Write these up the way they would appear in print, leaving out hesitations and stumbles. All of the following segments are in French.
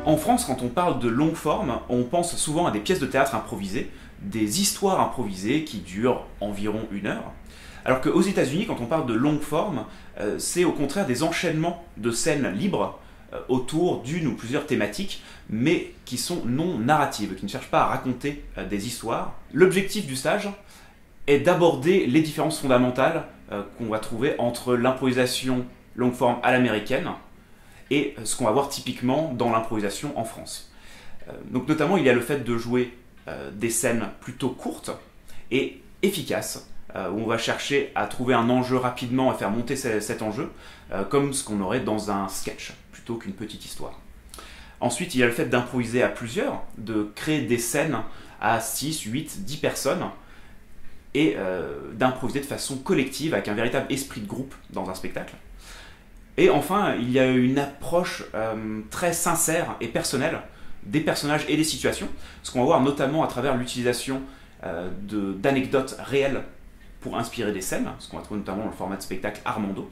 En France, quand on parle de longue forme, on pense souvent à des pièces de théâtre improvisées, des histoires improvisées qui durent environ 1 heure. Alors qu'aux États-Unis, quand on parle de longue forme, c'est au contraire des enchaînements de scènes libres autour d'une ou plusieurs thématiques, mais qui sont non narratives, qui ne cherchent pas à raconter des histoires. L'objectif du stage est d'aborder les différences fondamentales qu'on va trouver entre l'improvisation longue forme à l'américaine et ce qu'on va voir typiquement dans l'improvisation en France. Donc notamment, il y a le fait de jouer des scènes plutôt courtes et efficaces, où on va chercher à trouver un enjeu rapidement et faire monter cet enjeu, comme ce qu'on aurait dans un sketch, plutôt qu'une petite histoire. Ensuite, il y a le fait d'improviser à plusieurs, de créer des scènes à 6, 8, 10 personnes, et d'improviser de façon collective, avec un véritable esprit de groupe dans un spectacle. Et enfin, il y a une approche très sincère et personnelle des personnages et des situations, ce qu'on va voir notamment à travers l'utilisation d'anecdotes réelles pour inspirer des scènes, ce qu'on va trouver notamment dans le format de spectacle Armando,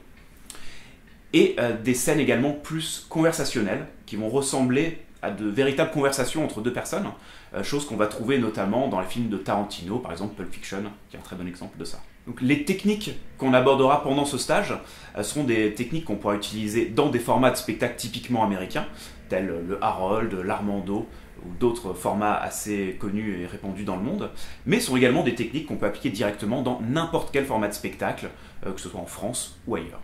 et des scènes également plus conversationnelles, qui vont ressembler à de véritables conversations entre deux personnes, chose qu'on va trouver notamment dans les films de Tarantino, par exemple Pulp Fiction, qui est un très bon exemple de ça. Donc, les techniques qu'on abordera pendant ce stage seront des techniques qu'on pourra utiliser dans des formats de spectacle typiquement américains, tels le Harold, l'Armando, ou d'autres formats assez connus et répandus dans le monde, mais sont également des techniques qu'on peut appliquer directement dans n'importe quel format de spectacle, que ce soit en France ou ailleurs.